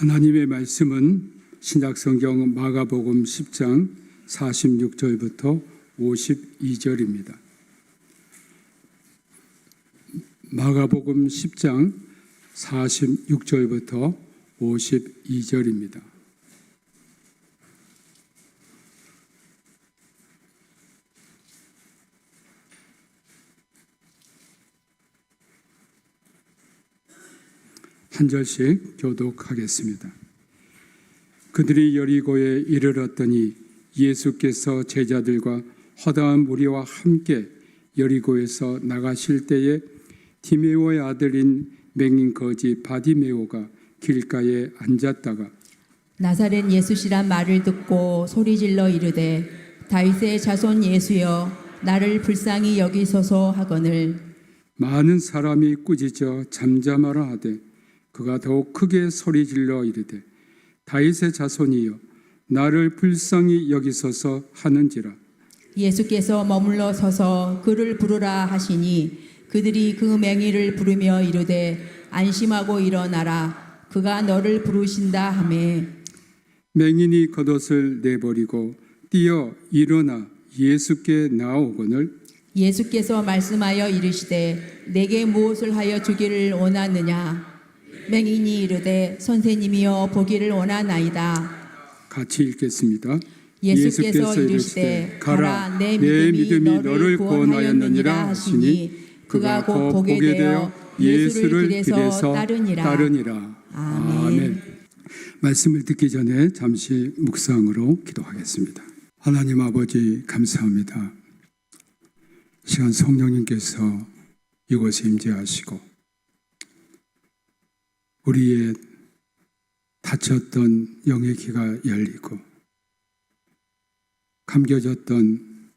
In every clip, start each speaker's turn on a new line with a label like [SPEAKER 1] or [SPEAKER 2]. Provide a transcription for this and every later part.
[SPEAKER 1] 하나님의 말씀은 신약성경 마가복음 10장 46절부터 52절입니다. 마가복음 10장 46절부터 52절입니다. 한 절씩 교독하겠습니다. 그들이 여리고에 이르렀더니 예수께서 제자들과 허다한 무리와 함께 여리고에서 나가실 때에 디메오의 아들인 맹인 거지 바디메오가 길가에 앉았다가
[SPEAKER 2] 나사렛 예수시란 말을 듣고 소리질러 이르되 다윗의 자손 예수여 나를 불쌍히 여기소서 하거늘
[SPEAKER 1] 많은 사람이 꾸짖어 잠잠하라 하되 그가 더욱 크게 소리질러 이르되 다윗의 자손이여 나를 불쌍히 여기소서 하는지라.
[SPEAKER 2] 예수께서 머물러 서서 그를 부르라 하시니 그들이 그 맹인을 부르며 이르되 안심하고 일어나라 그가 너를 부르신다 하매
[SPEAKER 1] 맹인이 겉옷을 내버리고 뛰어 일어나 예수께 나오거늘
[SPEAKER 2] 예수께서 말씀하여 이르시되 내게 무엇을 하여 주기를 원하느냐 맹인이 이르되 선생님이여 보기를 원하나이다.
[SPEAKER 1] 같이 읽겠습니다.
[SPEAKER 2] 예수께서 이르시되 가라 내 믿음이 너를 구원하였느니라 하시니 그가 곧 보게 되어 예수를 길에서 따르니라.
[SPEAKER 1] 아멘. 말씀을 듣기 전에 잠시 묵상으로 기도하겠습니다. 하나님 아버지 감사합니다. 시간 성령님께서 이곳에 임재하시고 우리의 닫혔던 영의 귀가 열리고 감겨졌던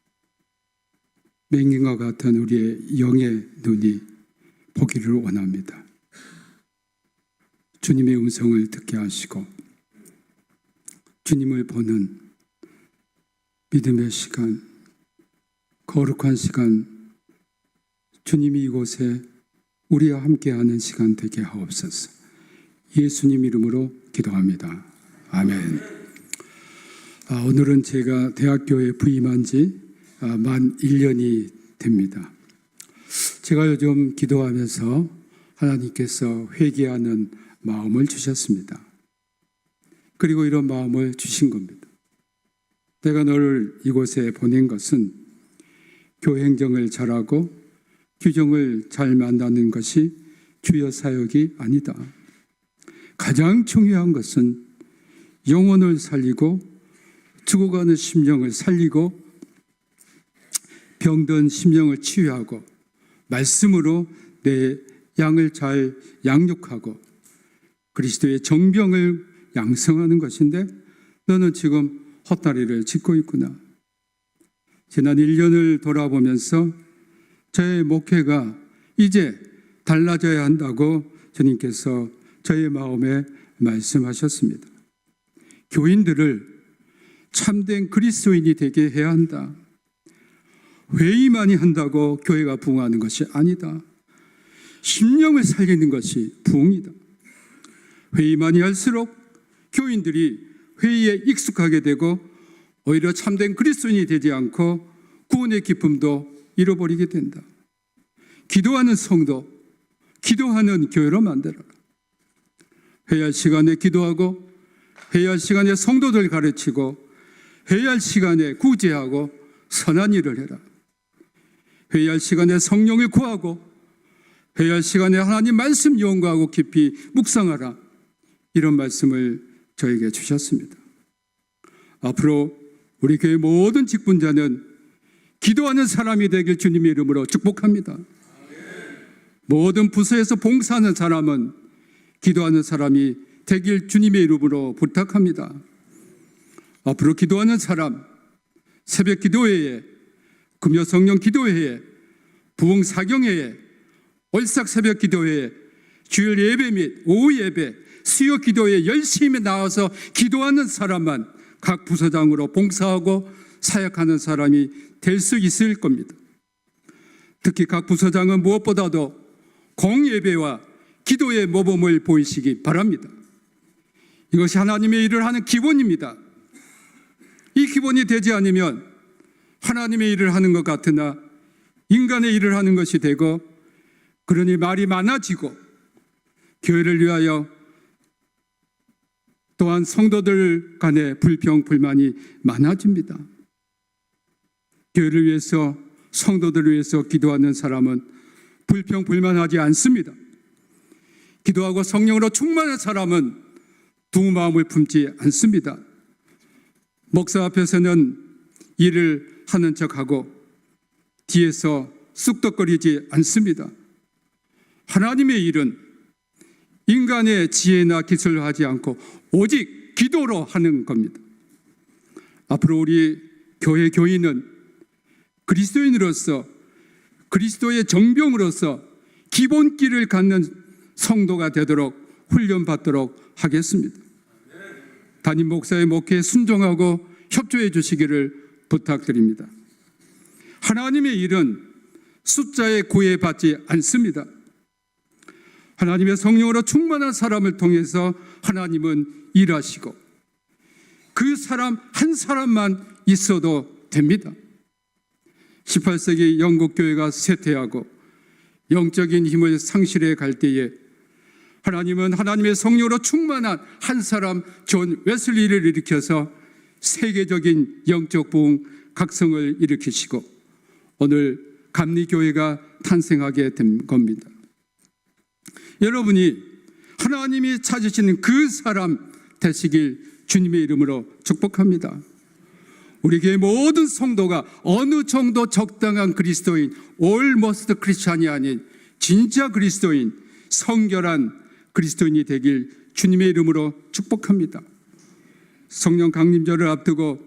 [SPEAKER 1] 맹인과 같은 우리의 영의 눈이 보기를 원합니다. 주님의 음성을 듣게 하시고 주님을 보는 믿음의 시간, 거룩한 시간, 주님이 이곳에 우리와 함께하는 시간 되게 하옵소서. 예수님 이름으로 기도합니다. 아멘. 오늘은 제가 대학교에 부임한 지 만 1년이 됩니다. 제가 요즘 기도하면서 하나님께서 회개하는 마음을 주셨습니다. 그리고 이런 마음을 주신 겁니다. 내가 너를 이곳에 보낸 것은 교회 행정을 잘하고 규정을 잘 만나는 것이 주여 사역이 아니다. 가장 중요한 것은 영혼을 살리고 죽어가는 심령을 살리고 병든 심령을 치유하고 말씀으로 내 양을 잘 양육하고 그리스도의 정병을 양성하는 것인데 너는 지금 헛다리를 짚고 있구나. 지난 1년을 돌아보면서 저의 목회가 이제 달라져야 한다고 주님께서 저의 마음에 말씀하셨습니다. 교인들을 참된 그리스도인이 되게 해야 한다. 회의만이 한다고 교회가 부흥하는 것이 아니다. 심령을 살리는 것이 부흥이다. 회의만이 할수록 교인들이 회의에 익숙하게 되고 오히려 참된 그리스도인이 되지 않고 구원의 기쁨도 잃어버리게 된다. 기도하는 성도, 기도하는 교회로 만들어라. 회의할 시간에 기도하고 회의할 시간에 성도들 가르치고 회의할 시간에 구제하고 선한 일을 해라. 회의할 시간에 성령을 구하고 회의할 시간에 하나님 말씀 연구하고 깊이 묵상하라. 이런 말씀을 저에게 주셨습니다. 앞으로 우리 교회 모든 직분자는 기도하는 사람이 되길 주님의 이름으로 축복합니다. 모든 부서에서 봉사하는 사람은 기도하는 사람이 되길 주님의 이름으로 부탁합니다. 앞으로 기도하는 사람, 새벽 기도회에, 금요 성령 기도회에, 부흥 사경회에, 월삭 새벽 기도회에, 주일 예배 및 오후 예배, 수요 기도회에 열심히 나와서 기도하는 사람만 각 부서장으로 봉사하고 사역하는 사람이 될 수 있을 겁니다. 특히 각 부서장은 무엇보다도 공예배와 기도의 모범을 보이시기 바랍니다. 이것이 하나님의 일을 하는 기본입니다. 이 기본이 되지 않으면 하나님의 일을 하는 것 같으나 인간의 일을 하는 것이 되고, 그러니 말이 많아지고 교회를 위하여 또한 성도들 간의 불평, 불만이 많아집니다. 교회를 위해서, 성도들을 위해서 기도하는 사람은 불평, 불만하지 않습니다. 기도하고 성령으로 충만한 사람은 두 마음을 품지 않습니다. 목사 앞에서는 일을 하는 척하고 뒤에서 쑥덕거리지 않습니다. 하나님의 일은 인간의 지혜나 기술로 하지 않고 오직 기도로 하는 겁니다. 앞으로 우리 교회 교인은 그리스도인으로서, 그리스도의 정병으로서 기본기를 갖는 성도가 되도록 훈련받도록 하겠습니다. 담임 목사의 목회에 순종하고 협조해 주시기를 부탁드립니다. 하나님의 일은 숫자에 구애받지 않습니다. 하나님의 성령으로 충만한 사람을 통해서 하나님은 일하시고 그 사람 한 사람만 있어도 됩니다. 18세기 영국 교회가 쇠퇴하고 영적인 힘을 상실해 갈 때에 하나님은 하나님의 성령으로 충만한 한 사람 존 웨슬리를 일으켜서 세계적인 영적 부흥 각성을 일으키시고 오늘 감리교회가 탄생하게 된 겁니다. 여러분이 하나님이 찾으시는 그 사람 되시길 주님의 이름으로 축복합니다. 우리 교회 모든 성도가 어느 정도 적당한 그리스도인, almost 크리스찬이 아닌 진짜 그리스도인, 성결한 그리스도인이 되길 주님의 이름으로 축복합니다. 성령 강림절을 앞두고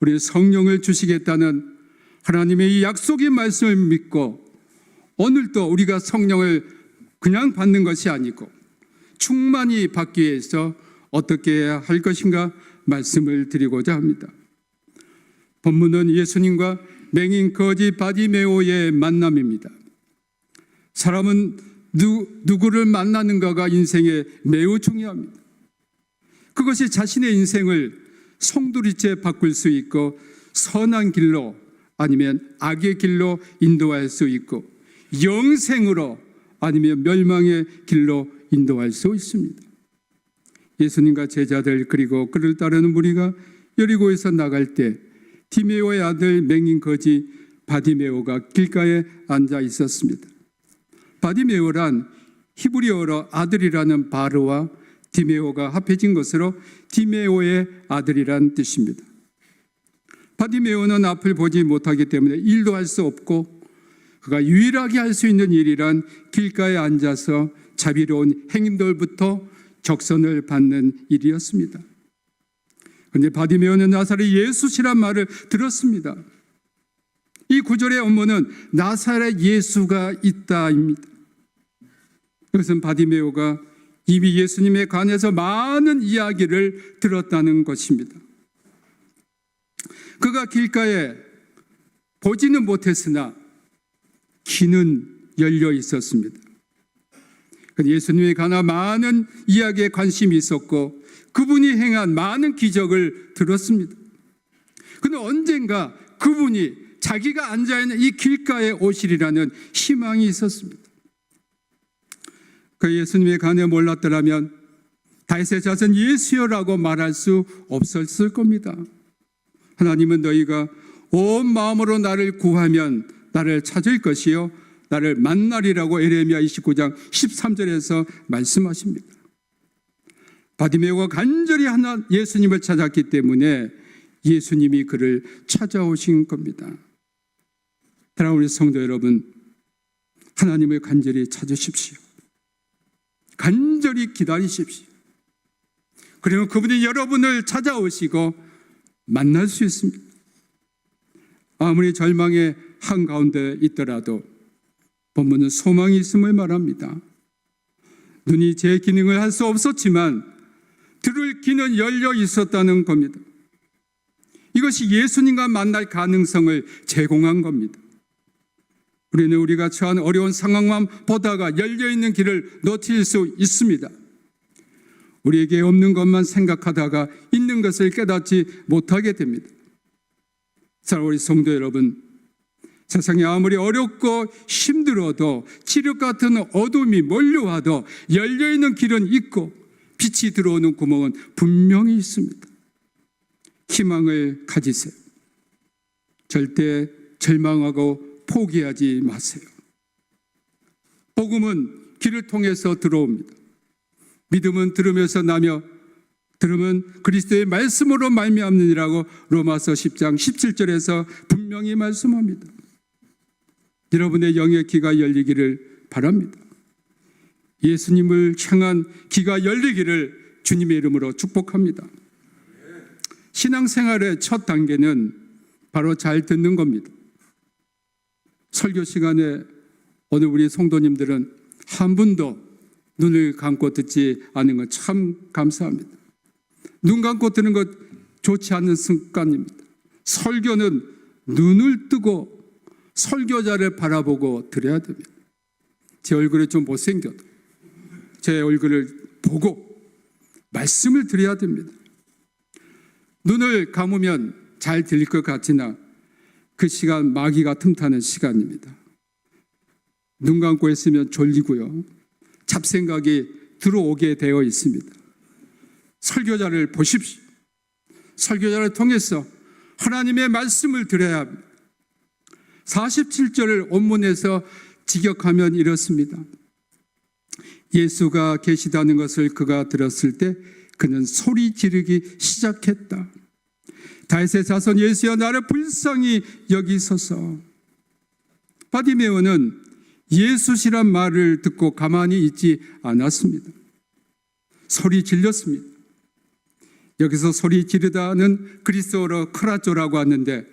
[SPEAKER 1] 우리 성령을 주시겠다는 하나님의 이 약속의 말씀을 믿고 오늘도 우리가 성령을 그냥 받는 것이 아니고 충만히 받기 위해서 어떻게 해야 할 것인가 말씀을 드리고자 합니다. 본문은 예수님과 맹인 거지 바디메오의 만남입니다. 사람은 누구를 만나는가가 인생에 매우 중요합니다. 그것이 자신의 인생을 송두리째 바꿀 수 있고 선한 길로 아니면 악의 길로 인도할 수 있고 영생으로 아니면 멸망의 길로 인도할 수 있습니다. 예수님과 제자들 그리고 그를 따르는 무리가 여리고에서 나갈 때 디메오의 아들 맹인 거지 바디메오가 길가에 앉아 있었습니다. 바디메오란 히브리어로 아들이라는 바르와 디메오가 합해진 것으로 디메오의 아들이란 뜻입니다. 바디메오는 앞을 보지 못하기 때문에 일도 할 수 없고 그가 유일하게 할 수 있는 일이란 길가에 앉아서 자비로운 행인들부터 적선을 받는 일이었습니다. 그런데 바디메오는 나사렛 예수시란 말을 들었습니다. 이 구절의 원문은 나사렛 예수가 있다입니다. 이것은 바디메오가 이미 예수님에 관해서 많은 이야기를 들었다는 것입니다. 그가 길가에 보지는 못했으나 귀는 열려 있었습니다. 예수님에 관한 많은 이야기에 관심이 있었고 그분이 행한 많은 기적을 들었습니다. 그런데 언젠가 그분이 자기가 앉아있는 이 길가에 오시리라는 희망이 있었습니다. 그 예수님에 관해 몰랐더라면 다윗의 자손 예수여라고 말할 수 없었을 겁니다. 하나님은 너희가 온 마음으로 나를 구하면 나를 찾을 것이요 나를 만나리라고 에레미야 29장 13절에서 말씀하십니다. 바디메오가 간절히 하나 예수님을 찾았기 때문에 예수님이 그를 찾아오신 겁니다. 사랑하는 우리 성도 여러분, 하나님을 간절히 찾으십시오. 간절히 기다리십시오. 그리고 그분이 여러분을 찾아오시고 만날 수 있습니다. 아무리 절망의 한가운데 있더라도 본문은 소망이 있음을 말합니다. 눈이 제 기능을 할 수 없었지만 들을 귀는 열려 있었다는 겁니다. 이것이 예수님과 만날 가능성을 제공한 겁니다. 우리는 우리가 처한 어려운 상황만 보다가 열려있는 길을 놓칠 수 있습니다. 우리에게 없는 것만 생각하다가 있는 것을 깨닫지 못하게 됩니다. 사랑하는 우리 성도 여러분, 세상이 아무리 어렵고 힘들어도 지륵 같은 어둠이 몰려와도 열려있는 길은 있고 빛이 들어오는 구멍은 분명히 있습니다. 희망을 가지세요. 절대 절망하고 포기하지 마세요. 복음은 길을 통해서 들어옵니다. 믿음은 들으면서 나며 들으면 그리스도의 말씀으로 말미암느니라고 로마서 10장 17절에서 분명히 말씀합니다. 여러분의 영의 귀가 열리기를 바랍니다. 예수님을 향한 귀가 열리기를 주님의 이름으로 축복합니다. 신앙생활의 첫 단계는 바로 잘 듣는 겁니다. 설교 시간에 오늘 우리 성도님들은 한 분도 눈을 감고 듣지 않은 건 참 감사합니다. 눈 감고 듣는 것 좋지 않은 습관입니다. 설교는 눈을 뜨고 설교자를 바라보고 들어야 됩니다. 제 얼굴이 좀 못생겨도 제 얼굴을 보고 말씀을 드려야 됩니다. 눈을 감으면 잘 들릴 것 같으나 그 시간 마귀가 틈타는 시간입니다. 눈 감고 있으면 졸리고요. 잡생각이 들어오게 되어 있습니다. 설교자를 보십시오. 설교자를 통해서 하나님의 말씀을 들어야 합니다. 47절을 원문에서 직역하면 이렇습니다. 예수가 계시다는 것을 그가 들었을 때 그는 소리 지르기 시작했다. 다윗의 자손 예수여 나를 불쌍히 여기소서. 바디메오는 예수시란 말을 듣고 가만히 있지 않았습니다. 소리 질렀습니다. 여기서 소리 지르다는 그리스어로 크라조라고 하는데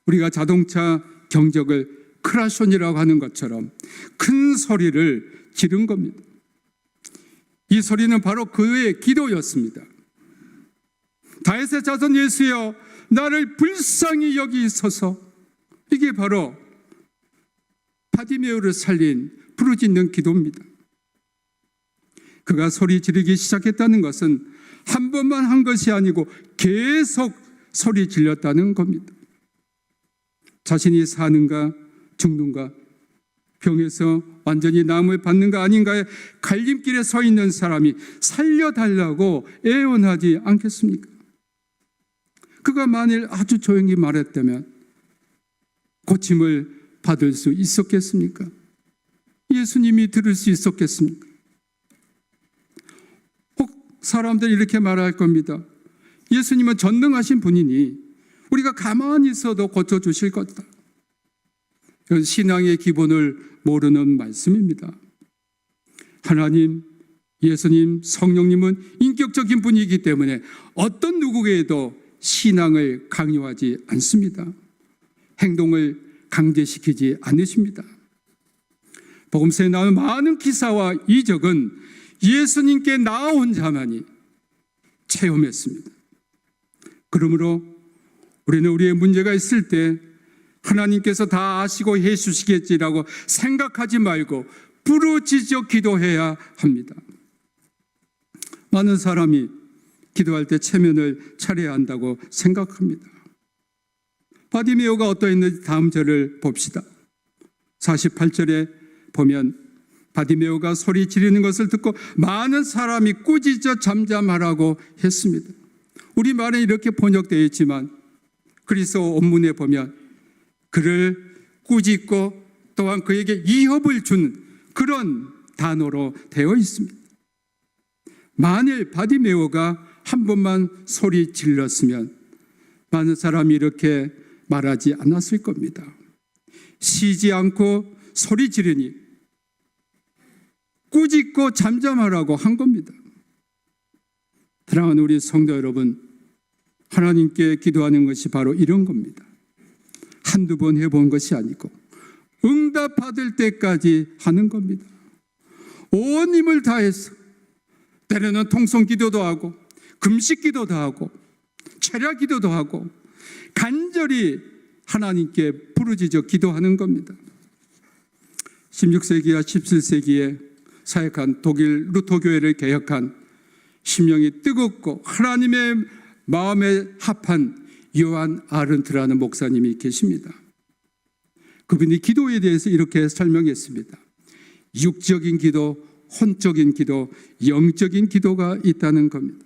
[SPEAKER 1] 우리가 자동차 경적을 크라숑이라고 하는 것처럼 큰 소리를 지른 겁니다. 이 소리는 바로 그의 기도였습니다. 다윗의 자손 예수여 나를 불쌍히 여기소서. 이게 바로 바디메오를 살린 부르짖는 기도입니다. 그가 소리 지르기 시작했다는 것은 한 번만 한 것이 아니고 계속 소리 질렀다는 겁니다. 자신이 사는가 죽는가 병에서 완전히 나음을 받는가 아닌가에 갈림길에 서 있는 사람이 살려달라고 애원하지 않겠습니까? 그가 만일 아주 조용히 말했다면 고침을 받을 수 있었겠습니까? 예수님이 들을 수 있었겠습니까? 혹 사람들이 이렇게 말할 겁니다. 예수님은 전능하신 분이니 우리가 가만히 있어도 고쳐주실 거다. 이건 신앙의 기본을 모르는 말씀입니다. 하나님, 예수님, 성령님은 인격적인 분이기 때문에 어떤 누구에게도 신앙을 강요하지 않습니다. 행동을 강제시키지 않으십니다. 복음서에 나오는 많은 기사와 이적은 예수님께 나온 자만이 체험했습니다. 그러므로 우리는 우리의 문제가 있을 때 하나님께서 다 아시고 해주시겠지라고 생각하지 말고 부르짖어 기도해야 합니다. 많은 사람이 기도할 때 체면을 차려야 한다고 생각합니다. 바디메오가 어떠했는지 다음 절을 봅시다. 48절에 보면 바디메오가 소리 지르는 것을 듣고 많은 사람이 꾸짖어 잠잠하라고 했습니다. 우리말에 이렇게 번역되어 있지만 그리스어 원문에 보면 그를 꾸짖고 또한 그에게 위협을 준 그런 단어로 되어 있습니다. 만일 바디메오가 한 번만 소리 질렀으면 많은 사람이 이렇게 말하지 않았을 겁니다. 쉬지 않고 소리 지르니 꾸짖고 잠잠하라고 한 겁니다. 사랑하는 우리 성도 여러분, 하나님께 기도하는 것이 바로 이런 겁니다. 한두 번 해본 것이 아니고 응답받을 때까지 하는 겁니다. 온 힘을 다해서 때로는 통성 기도도 하고 금식 기도도 하고 철야 기도도 하고 간절히 하나님께 부르짖어 기도하는 겁니다. 16세기와 17세기에 사역한 독일 루터교회를 개혁한 심령이 뜨겁고 하나님의 마음에 합한 요한 아른트라는 목사님이 계십니다. 그분이 기도에 대해서 이렇게 설명했습니다. 육적인 기도, 혼적인 기도, 영적인 기도가 있다는 겁니다.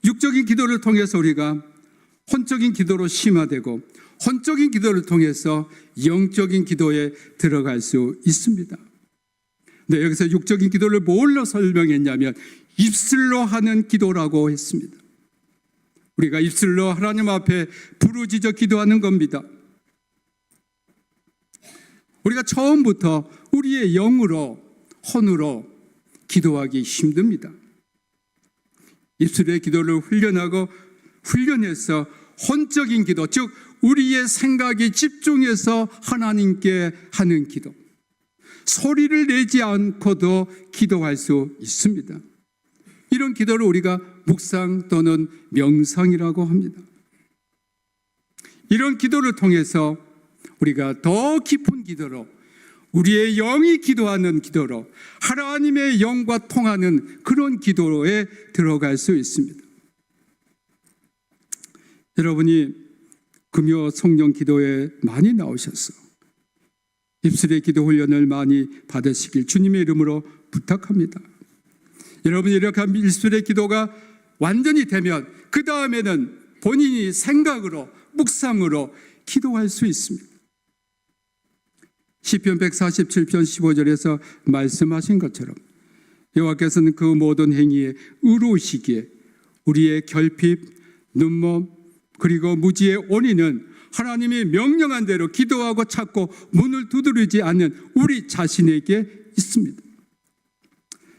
[SPEAKER 1] 육적인 기도를 통해서 우리가 혼적인 기도로 심화되고, 혼적인 기도를 통해서 영적인 기도에 들어갈 수 있습니다. 네, 여기서 육적인 기도를 뭘로 설명했냐면 입술로 하는 기도라고 했습니다. 우리가 입술로 하나님 앞에 부르짖어 기도하는 겁니다. 우리가 처음부터 우리의 영으로, 혼으로 기도하기 힘듭니다. 입술의 기도를 훈련해서 혼적인 기도, 즉 우리의 생각이 집중해서 하나님께 하는 기도, 소리를 내지 않고도 기도할 수 있습니다. 이런 기도를 우리가 묵상 또는 명상이라고 합니다. 이런 기도를 통해서 우리가 더 깊은 기도로, 우리의 영이 기도하는 기도로, 하나님의 영과 통하는 그런 기도에 들어갈 수 있습니다. 여러분이 금요 성령 기도에 많이 나오셔서 입술의 기도 훈련을 많이 받으시길 주님의 이름으로 부탁합니다. 여러분이 이렇게 한 입술의 기도가 완전히 되면 그 다음에는 본인이 생각으로, 묵상으로 기도할 수 있습니다. 시편 147편 15절에서 말씀하신 것처럼 여호와께서는 그 모든 행위에 의로우시기에 우리의 결핍, 눈먼, 그리고 무지의 원인은 하나님이 명령한 대로 기도하고 찾고 문을 두드리지 않는 우리 자신에게 있습니다.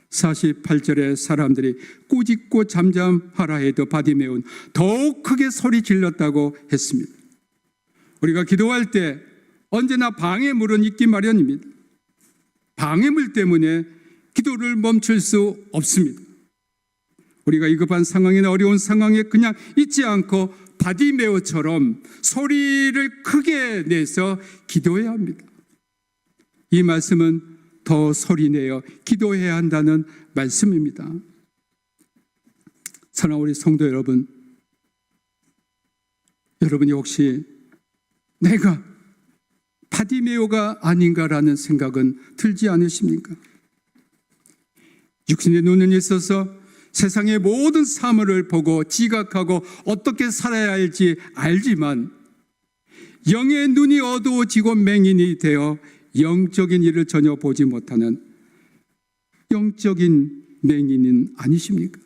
[SPEAKER 1] 48절에 사람들이 꾸짖고 잠잠하라 해도 바디메온 더욱 크게 소리 질렀다고 했습니다. 우리가 기도할 때 언제나 방해물은 있기 마련입니다. 방해물 때문에 기도를 멈출 수 없습니다. 우리가 위급한 상황이나 어려운 상황에 그냥 있지 않고 바디메오처럼 소리를 크게 내서 기도해야 합니다. 이 말씀은 더 소리내어 기도해야 한다는 말씀입니다. 사랑하는 우리 성도 여러분, 여러분이 혹시 내가 바디메오가 아닌가라는 생각은 들지 않으십니까? 육신의 눈은 있어서 세상의 모든 사물을 보고 지각하고 어떻게 살아야 할지 알지만 영의 눈이 어두워지고 맹인이 되어 영적인 일을 전혀 보지 못하는 영적인 맹인은 아니십니까?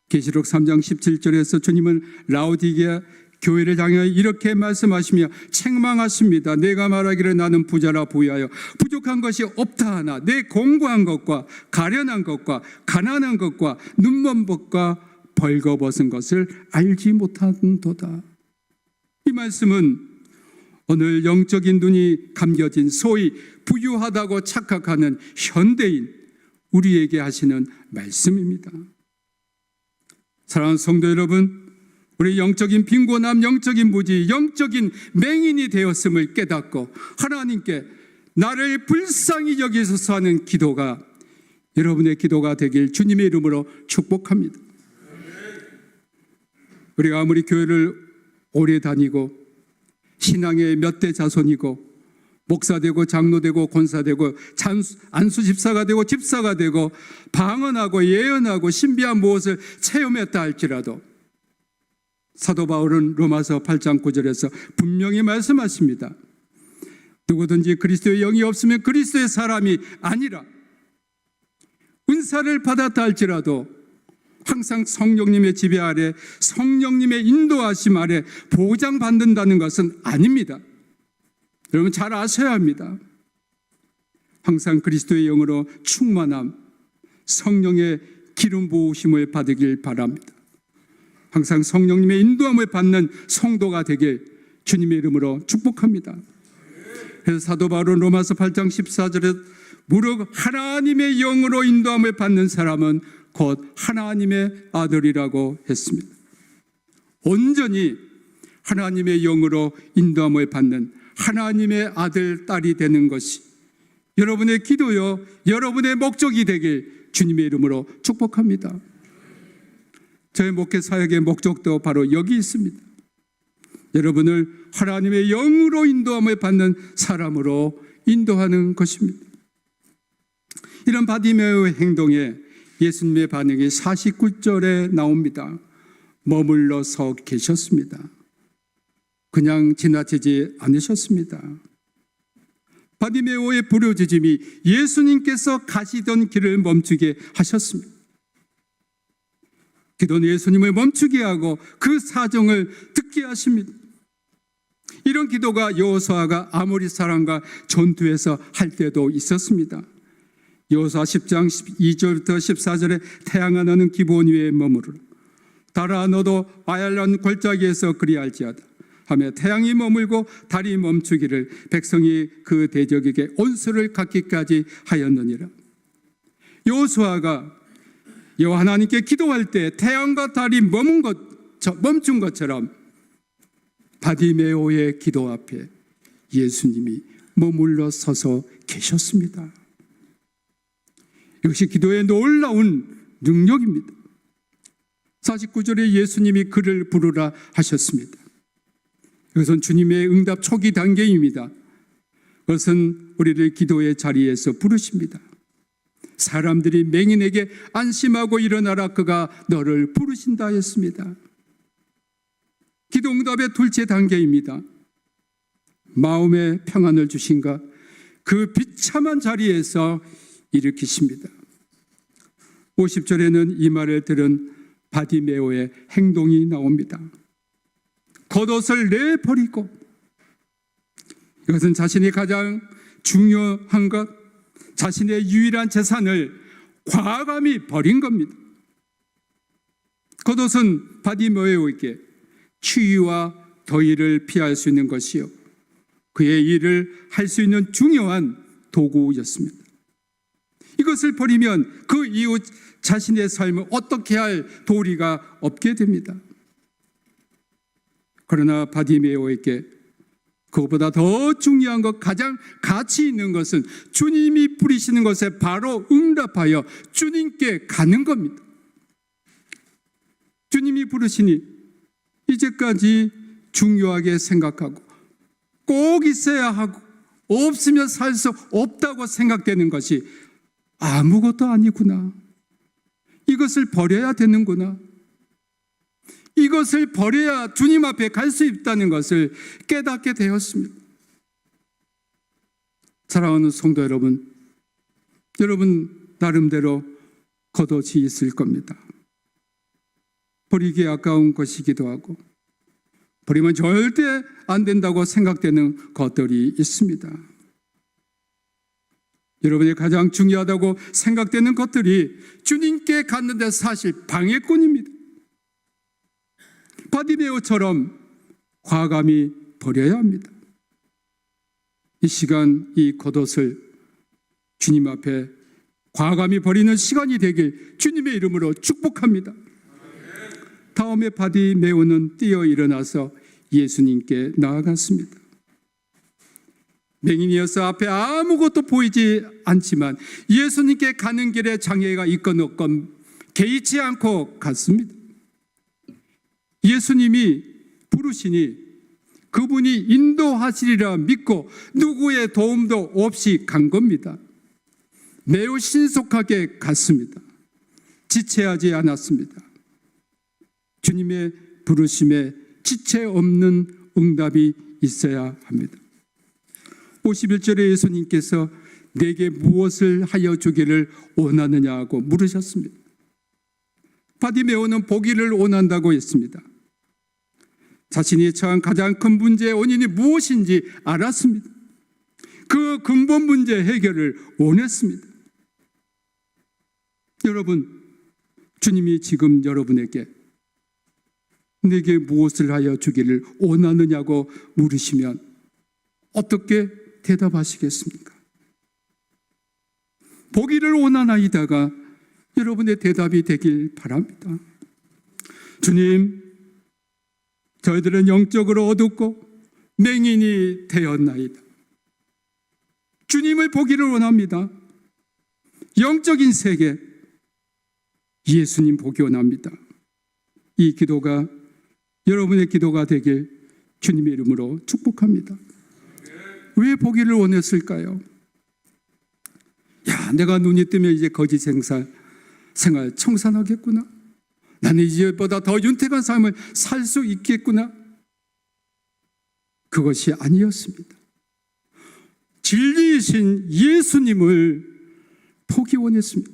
[SPEAKER 1] 계시록 3장 17절에서 주님은 라오디게아 교회를 향하여 이렇게 말씀하시며 책망하십니다. 내가 말하기를 나는 부자라 부유하여 부족한 것이 없다 하나 내 공고한 것과 가련한 것과 가난한 것과 눈먼 것과 벌거벗은 것을 알지 못한도다. 이 말씀은 오늘 영적인 눈이 감겨진 소위 부유하다고 착각하는 현대인 우리에게 하시는 말씀입니다. 사랑하는 성도 여러분, 우리 영적인 빈곤함, 영적인 무지, 영적인 맹인이 되었음을 깨닫고 하나님께 나를 불쌍히 여기소서 하는 기도가 여러분의 기도가 되길 주님의 이름으로 축복합니다. 우리가 아무리 교회를 오래 다니고 신앙의 몇 대 자손이고 목사되고 장로되고 권사되고 안수집사가 되고 집사가 되고 방언하고 예언하고 신비한 무엇을 체험했다 할지라도 사도 바울은 로마서 8장 9절에서 분명히 말씀하십니다. 누구든지 그리스도의 영이 없으면 그리스도의 사람이 아니라 은사를 받았다 할지라도 항상 성령님의 지배 아래 성령님의 인도하심 아래 보장받는다는 것은 아닙니다. 여러분 잘 아셔야 합니다. 항상 그리스도의 영으로 충만함, 성령의 기름 부으심을 받으길 바랍니다. 항상 성령님의 인도함을 받는 성도가 되길 주님의 이름으로 축복합니다. 그래서 사도 바울은 로마서 8장 14절에 무릇 하나님의 영으로 인도함을 받는 사람은 곧 하나님의 아들이라고 했습니다. 온전히 하나님의 영으로 인도함을 받는 하나님의 아들, 딸이 되는 것이 여러분의 기도요, 여러분의 목적이 되길 주님의 이름으로 축복합니다. 저의 목회 사역의 목적도 바로 여기 있습니다. 여러분을 하나님의 영으로 인도함을 받는 사람으로 인도하는 것입니다. 이런 바디메오의 행동에 예수님의 반응이 49절에 나옵니다. 머물러 서 계셨습니다. 그냥 지나치지 않으셨습니다. 바디메오의 부르짖음이 예수님께서 가시던 길을 멈추게 하셨습니다. 기도는 예수님을 멈추게 하고 그 사정을 듣게 하십니다. 이런 기도가 여호수아가 아모리 사람과 전투에서 할 때도 있었습니다. 여호수아 10장 2절부터 14절에 태양아 너는 기브온 위에 머무르라. 달아 너도 아얄란 골짜기에서 그리할지어다 하며 태양이 머물고 달이 멈추기를 백성이 그 대적에게 온수를 갖기까지 하였느니라. 여호수아가 여호와 하나님께 기도할 때 태양과 달이 멈춘 것처럼 바디메오의 기도 앞에 예수님이 머물러 서서 계셨습니다. 역시 기도의 놀라운 능력입니다. 49절에 예수님이 그를 부르라 하셨습니다. 이것은 주님의 응답 초기 단계입니다. 그것은 우리를 기도의 자리에서 부르십니다. 사람들이 맹인에게 안심하고 일어나라 그가 너를 부르신다 했습니다. 기도 응답의 둘째 단계입니다. 마음의 평안을 주신가 그 비참한 자리에서 일으키십니다. 50절에는 이 말을 들은 바디메오의 행동이 나옵니다. 겉옷을 내버리고, 이것은 자신이 가장 중요한 것, 자신의 유일한 재산을 과감히 버린 겁니다. 겉옷은 바디메오에게 추위와 더위를 피할 수 있는 것이요, 그의 일을 할 수 있는 중요한 도구였습니다. 이것을 버리면 그 이후 자신의 삶을 어떻게 할 도리가 없게 됩니다. 그러나 바디메오에게 그것보다 더 중요한 것, 가장 가치 있는 것은 주님이 부르시는 것에 바로 응답하여 주님께 가는 겁니다. 주님이 부르시니 이제까지 중요하게 생각하고 꼭 있어야 하고 없으면 살 수 없다고 생각되는 것이 아무것도 아니구나. 이것을 버려야 되는구나. 이것을 버려야 주님 앞에 갈 수 있다는 것을 깨닫게 되었습니다. 사랑하는 성도 여러분, 여러분 나름대로 겉옷이 있을 겁니다. 버리기 아까운 것이기도 하고 버리면 절대 안 된다고 생각되는 것들이 있습니다. 여러분이 가장 중요하다고 생각되는 것들이 주님께 갔는데 사실 방해꾼입니다. 바디메오처럼 과감히 버려야 합니다. 이 시간 이 겉옷을 주님 앞에 과감히 버리는 시간이 되길 주님의 이름으로 축복합니다. 다음에 바디메오는 뛰어 일어나서 예수님께 나아갔습니다. 맹인이어서 앞에 아무것도 보이지 않지만 예수님께 가는 길에 장애가 있건 없건 개의치 않고 갔습니다. 예수님이 부르시니 그분이 인도하시리라 믿고 누구의 도움도 없이 간 겁니다. 매우 신속하게 갔습니다. 지체하지 않았습니다. 주님의 부르심에 지체 없는 응답이 있어야 합니다. 51절에 예수님께서 내게 무엇을 하여 주기를 원하느냐고 물으셨습니다. 바디메오는 보기를 원한다고 했습니다. 자신이 처한 가장 큰 문제의 원인이 무엇인지 알았습니다. 그 근본 문제 해결을 원했습니다. 여러분, 주님이 지금 여러분에게 내게 무엇을 하여 주기를 원하느냐고 물으시면 어떻게 대답하시겠습니까? 보기를 원하나이다가 여러분의 대답이 되길 바랍니다. 주님, 저희들은 영적으로 어둡고 맹인이 되었나이다. 주님을 보기를 원합니다. 영적인 세계, 예수님 보기 원합니다. 이 기도가 여러분의 기도가 되길 주님의 이름으로 축복합니다. 왜 보기를 원했을까요? 야, 내가 눈이 뜨면 이제 거짓 생활 청산하겠구나. 나는 이제보다 더 윤택한 삶을 살 수 있겠구나. 그것이 아니었습니다. 진리이신 예수님을 보기 원했습니다.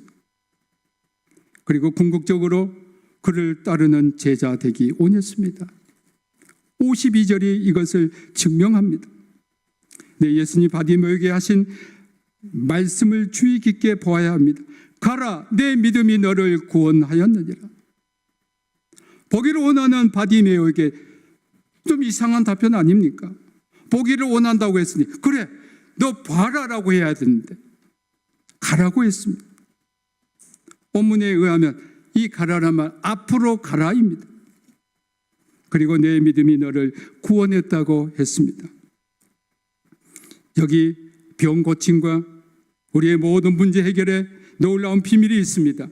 [SPEAKER 1] 그리고 궁극적으로 그를 따르는 제자 되기 원했습니다. 52절이 이것을 증명합니다. 네, 예수님 바디메오에게 하신 말씀을 주의 깊게 보아야 합니다. 가라, 내 믿음이 너를 구원하였느니라. 보기를 원하는 바디메오에게 좀 이상한 답변 아닙니까? 보기를 원한다고 했으니 그래, 너 봐라라고 해야 되는데 가라고 했습니다. 본문에 의하면 이 가라란 말 앞으로 가라입니다. 그리고 내 믿음이 너를 구원했다고 했습니다. 여기 병 고침과 우리의 모든 문제 해결에 놀라운 비밀이 있습니다.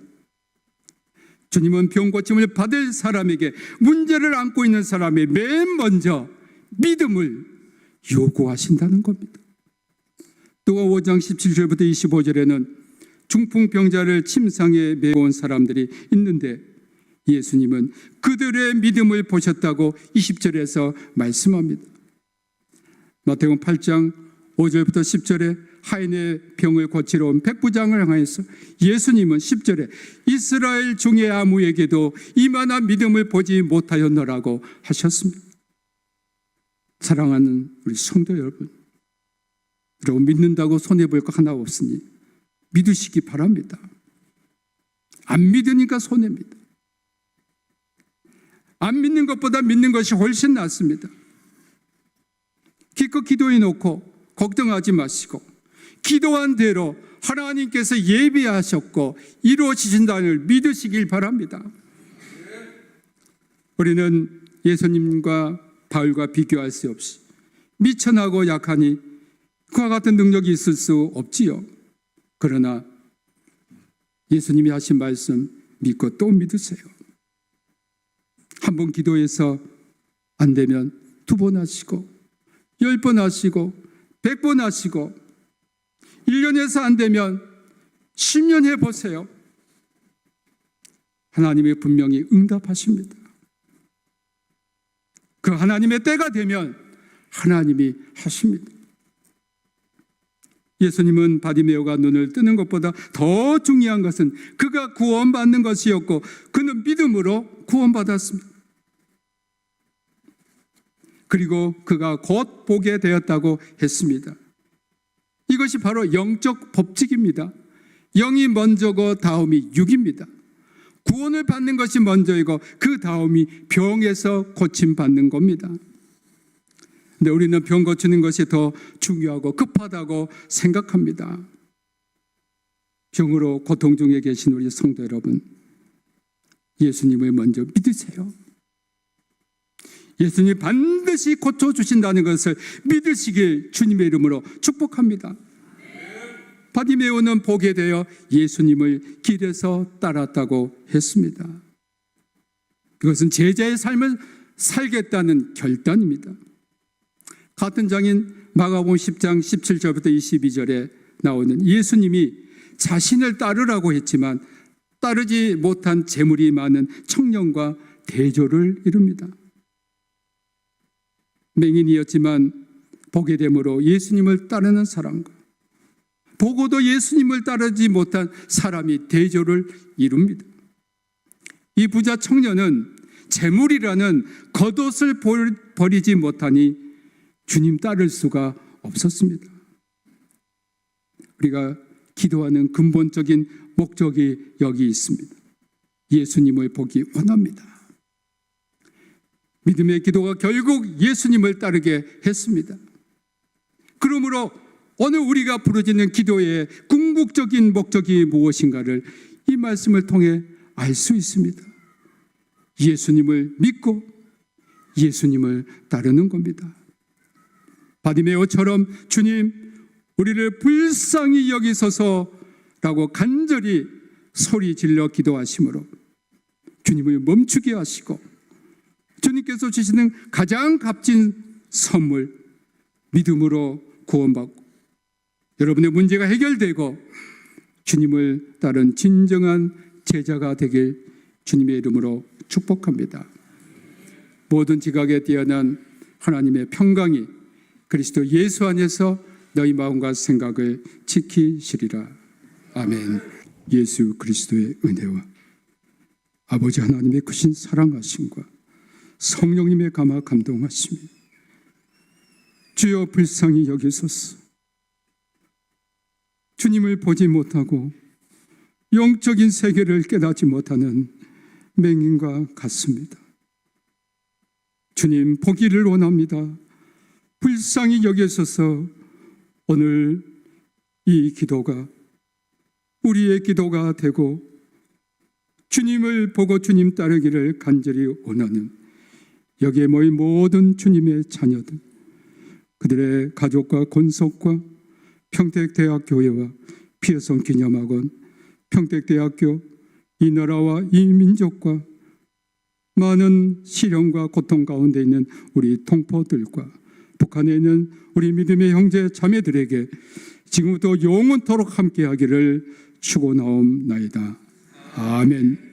[SPEAKER 1] 주님은 병 고침을 받을 사람에게, 문제를 안고 있는 사람의 맨 먼저 믿음을 요구하신다는 겁니다. 또 5장 17절부터 25절에는 중풍병자를 침상에 메어온 사람들이 있는데 예수님은 그들의 믿음을 보셨다고 20절에서 말씀합니다. 마태복음 8장 5절부터 10절에 하인의 병을 고치러 온 백부장을 향해서 예수님은 10절에 이스라엘 중에 아무에게도 이만한 믿음을 보지 못하였노라고 하셨습니다. 사랑하는 우리 성도 여러분, 여러분 믿는다고 손해볼 거 하나 없으니 믿으시기 바랍니다. 안 믿으니까 손해입니다. 안 믿는 것보다 믿는 것이 훨씬 낫습니다. 기껏 기도해 놓고 걱정하지 마시고 기도한 대로 하나님께서 예비하셨고 이루어지신다는 믿으시길 바랍니다. 우리는 예수님과 바울과 비교할 수 없이 미천하고 약하니 그와 같은 능력이 있을 수 없지요. 그러나 예수님이 하신 말씀 믿고 또 믿으세요. 한 번 기도해서 안 되면 2번 하시고 10번 하시고 100번 하시고 1년에서 안 되면 10년 해보세요. 하나님이 분명히 응답하십니다. 그 하나님의 때가 되면 하나님이 하십니다. 예수님은 바디메오가 눈을 뜨는 것보다 더 중요한 것은 그가 구원받는 것이었고 그는 믿음으로 구원받았습니다. 그리고 그가 곧 보게 되었다고 했습니다. 이것이 바로 영적 법칙입니다. 영이 먼저고 다음이 육입니다. 구원을 받는 것이 먼저이고 그 다음이 병에서 고침받는 겁니다. 근데 우리는 병 고치는 것이 더 중요하고 급하다고 생각합니다. 병으로 고통 중에 계신 우리 성도 여러분, 예수님을 먼저 믿으세요. 예수님이 반드시 고쳐주신다는 것을 믿으시길 주님의 이름으로 축복합니다. 바디메오는 보게 되어 예수님을 길에서 따랐다고 했습니다. 이것은 제자의 삶을 살겠다는 결단입니다. 같은 장인 마가복음 10장 17절부터 22절에 나오는 예수님이 자신을 따르라고 했지만 따르지 못한 재물이 많은 청년과 대조를 이룹니다. 맹인이었지만 보게 됨으로 예수님을 따르는 사람과 보고도 예수님을 따르지 못한 사람이 대조를 이룹니다. 이 부자 청년은 재물이라는 겉옷을 버리지 못하니 주님 따를 수가 없었습니다. 우리가 기도하는 근본적인 목적이 여기 있습니다. 예수님을 보기 원합니다. 믿음의 기도가 결국 예수님을 따르게 했습니다. 그러므로 오늘 우리가 부르짖는 기도의 궁극적인 목적이 무엇인가를 이 말씀을 통해 알 수 있습니다. 예수님을 믿고 예수님을 따르는 겁니다. 바디메오처럼 주님, 우리를 불쌍히 여기소서라고 간절히 소리 질러 기도하심으로 주님을 멈추게 하시고 주님께서 주시는 가장 값진 선물 믿음으로 구원받고 여러분의 문제가 해결되고 주님을 따른 진정한 제자가 되길 주님의 이름으로 축복합니다. 모든 지각에 뛰어난 하나님의 평강이 그리스도 예수 안에서 너희 마음과 생각을 지키시리라. 아멘. 예수 그리스도의 은혜와 아버지 하나님의 크신 사랑하심과 성령님의 감화 감동하심이 주여 불쌍히 여기소서. 주님을 보지 못하고 영적인 세계를 깨닫지 못하는 맹인과 같습니다. 주님 보기를 원합니다. 불쌍히 여기소서. 오늘 이 기도가 우리의 기도가 되고 주님을 보고 주님 따르기를 간절히 원하는 여기에 모인 모든 주님의 자녀들, 그들의 가족과 권속과 평택대학교회와 피어성 기념학원, 평택대학교, 이 나라와 이 민족과 많은 시련과 고통 가운데 있는 우리 동포들과 북한에 있는 우리 믿음의 형제 자매들에게 지금부터 영원토록 함께하기를 축원하옵나이다. 아멘.